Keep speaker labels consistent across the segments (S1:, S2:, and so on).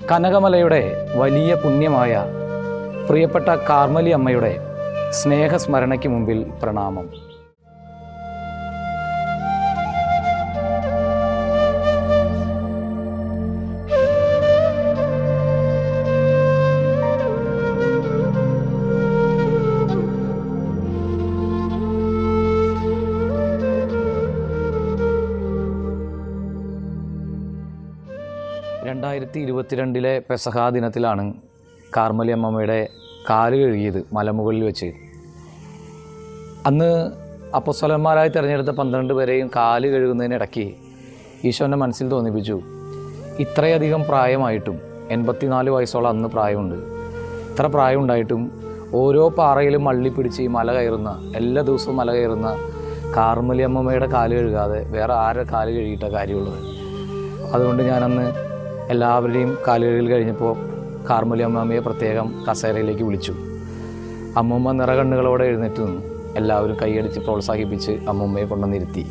S1: കനകമലയുടെ വലിയ പുണ്യമായ പ്രിയപ്പെട്ട കാർമലി അമ്മയുടെ സ്നേഹസ്മരണയ്ക്ക് മുമ്പിൽ പ്രണാമം. (2022) പെസഹാ ദിനത്തിലാണ് കാർമലി അമ്മമ്മയുടെ കാല് കഴുകിയത് മലമുകളിൽ വെച്ച്. അന്ന് അപ്പോസ്തലന്മാരായി തിരഞ്ഞെടുത്ത 12 പേരെയും കാല് കഴുകുന്നതിനിടയ്ക്ക് ഈശോൻ്റെ മനസ്സിൽ തോന്നിപ്പിച്ചു, ഇത്രയധികം പ്രായമായിട്ടും 84 വയസ്സോളം അന്ന് പ്രായമുണ്ട്. ഇത്ര പ്രായമുണ്ടായിട്ടും ഓരോ പാറയിലും മള്ളിപ്പിടിച്ച് ഈ മല കയറുന്ന, എല്ലാ ദിവസവും മല കയറുന്ന കാർമലി അമ്മമ്മയുടെ കാല് കഴുകാതെ വേറെ ആരുടെ കാല് കഴുകിയിട്ട കാര്യമുള്ളത്. അതുകൊണ്ട് ഞാനന്ന് എല്ലാവരുടെയും കാല് കഴുകൽ കഴിഞ്ഞപ്പോൾ കാർമലി അമ്മമ്മയെ പ്രത്യേകം കസേരയിലേക്ക് വിളിച്ചു. അമ്മൂമ്മ നിറകണ്ണുകളോടെ എഴുന്നേറ്റ് നിന്നു. എല്ലാവരും കൈയടിച്ച് പ്രോത്സാഹിപ്പിച്ച് അമ്മൂമ്മയെ കൊണ്ടുവന്നിരുത്തി.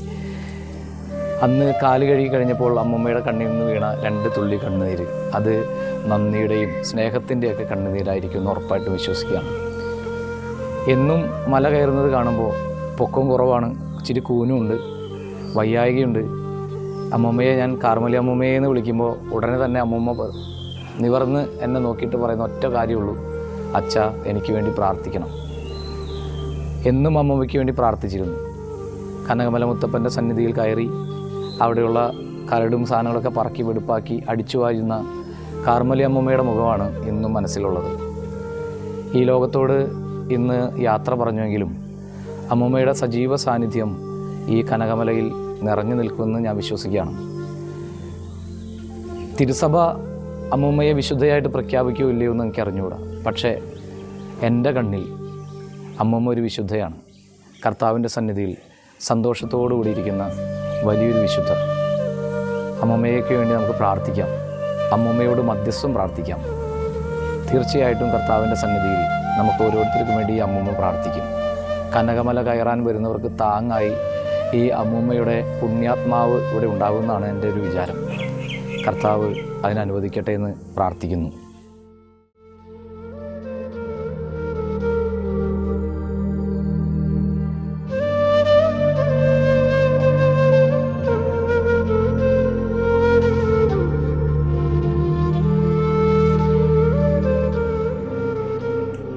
S1: അന്ന് കാല് കഴുകി കഴിഞ്ഞപ്പോൾ അമ്മൂമ്മയുടെ കണ്ണിൽ നിന്ന് വീണ 2 തുള്ളി കണ്ണുനീര്, അത് നന്ദിയുടെയും സ്നേഹത്തിൻ്റെയൊക്കെ കണ്ണുനീരായിരിക്കും എന്ന് ഉറപ്പായിട്ടും വിശ്വസിക്കുകയാണ്. എന്നും മല കയറുന്നത് കാണുമ്പോൾ പൊക്കം കുറവാണ്, ഇച്ചിരി കൂനുമുണ്ട്, വയ്യായികയുണ്ട്. അമ്മൂമ്മയെ ഞാൻ കാർമലി അമ്മൂമ്മയെ എന്ന് വിളിക്കുമ്പോൾ ഉടനെ തന്നെ അമ്മൂമ്മ നിവർന്ന് എന്നെ നോക്കിയിട്ട് പറയുന്ന ഒറ്റ കാര്യമുള്ളൂ, അച്ഛാ എനിക്ക് വേണ്ടി പ്രാർത്ഥിക്കണം. എന്നും അമ്മൂമ്മയ്ക്ക് വേണ്ടി പ്രാർത്ഥിച്ചിരുന്നു. കനകമല മുത്തപ്പൻ്റെ സന്നിധിയിൽ കയറി അവിടെയുള്ള കരടും സാധനങ്ങളൊക്കെ പറക്കി വെടുപ്പാക്കി അടിച്ചു വാരുന്ന കാർമലി അമ്മൂമ്മയുടെ മുഖമാണ് ഇന്നും മനസ്സിലുള്ളത്. ഈ ലോകത്തോട് ഇന്ന് യാത്ര പറഞ്ഞുവെങ്കിലും അമ്മൂമ്മയുടെ സജീവ സാന്നിധ്യം ഈ കനകമലയിൽ നിറഞ്ഞു നിൽക്കുമെന്ന് ഞാൻ വിശ്വസിക്കുകയാണ്. തിരുസഭ അമ്മൂമ്മയെ വിശുദ്ധയായിട്ട് പ്രഖ്യാപിക്കുകയോ ഇല്ലയോ എന്ന് എനിക്ക് അറിഞ്ഞുകൂടാ. പക്ഷേ എൻ്റെ കണ്ണിൽ അമ്മൂമ്മ ഒരു വിശുദ്ധയാണ്. കർത്താവിൻ്റെ സന്നിധിയിൽ സന്തോഷത്തോടു കൂടിയിരിക്കുന്ന വലിയൊരു വിശുദ്ധ. അമ്മൂമ്മയ്ക്ക് വേണ്ടി നമുക്ക് പ്രാർത്ഥിക്കാം. അമ്മൂമ്മയോട് മധ്യസ്ഥം പ്രാർത്ഥിക്കാം. തീർച്ചയായിട്ടും കർത്താവിൻ്റെ സന്നിധിയിൽ നമുക്ക് ഓരോരുത്തർക്കും വേണ്ടി ഈ അമ്മൂമ്മ പ്രാർത്ഥിക്കും. കനകമല കയറാൻ വരുന്നവർക്ക് താങ്ങായി ഈ അമ്മൂമ്മയുടെ പുണ്യാത്മാവ് ഇവിടെ ഉണ്ടാകുമെന്നാണ് എൻ്റെ ഒരു വിചാരം. കർത്താവ് അതിനനുവദിക്കട്ടെ എന്ന് പ്രാർത്ഥിക്കുന്നു.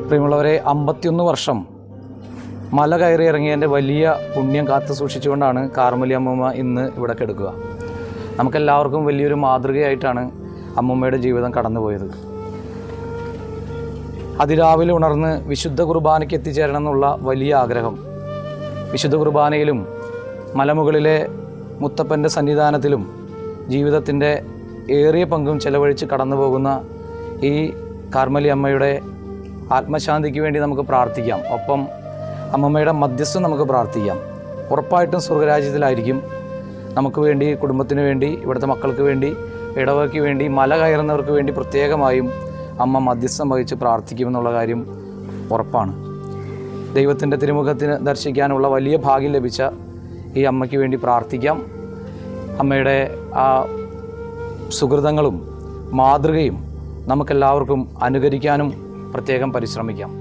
S1: പ്രിയമുള്ളവരെ, 51 വർഷം മല കയറി ഇറങ്ങിയതിൻ്റെ വലിയ പുണ്യം കാത്തു സൂക്ഷിച്ചുകൊണ്ടാണ് കാർമലി അമ്മൂമ്മ ഇന്ന് ഇവിടെ കിടക്കുക. നമുക്കെല്ലാവർക്കും വലിയൊരു മാതൃകയായിട്ടാണ് അമ്മൂമ്മയുടെ ജീവിതം കടന്നുപോയത്. അതിരാവിലെ ഉണർന്ന് വിശുദ്ധ കുർബാനയ്ക്ക് എത്തിച്ചേരണം എന്നുള്ള വലിയ ആഗ്രഹം, വിശുദ്ധ കുർബാനയിലും മലമുകളിലെ മുത്തപ്പൻ്റെ സന്നിധാനത്തിലും ജീവിതത്തിൻ്റെ ഏറിയ പങ്കും ചെലവഴിച്ച് കടന്നു പോകുന്ന ഈ കാർമലി അമ്മയുടെ ആത്മശാന്തിക്ക് വേണ്ടി നമുക്ക് പ്രാർത്ഥിക്കാം. ഒപ്പം അമ്മമ്മയുടെ മധ്യസ്ഥം നമുക്ക് പ്രാർത്ഥിക്കാം. ഉറപ്പായിട്ടും സ്വർഗരാജ്യത്തിലായിരിക്കും. നമുക്ക് വേണ്ടി, കുടുംബത്തിന് വേണ്ടി, ഇവിടുത്തെ മക്കൾക്ക് വേണ്ടി, ഇടവകയ്ക്ക് വേണ്ടി, മല കയറുന്നവർക്ക് വേണ്ടി പ്രത്യേകമായും അമ്മ മധ്യസ്ഥം വഹിച്ച് പ്രാർത്ഥിക്കുമെന്നുള്ള കാര്യം ഉറപ്പാണ്. ദൈവത്തിൻ്റെ തിരുമുഖത്തിന് ദർശിക്കാനുള്ള വലിയ ഭാഗ്യം ലഭിച്ച ഈ അമ്മയ്ക്ക് വേണ്ടി പ്രാർത്ഥിക്കാം. അമ്മയുടെ ആ സുഹൃതങ്ങളും മാതൃകയും നമുക്കെല്ലാവർക്കും അനുകരിക്കാനും പ്രത്യേകം പരിശ്രമിക്കാം.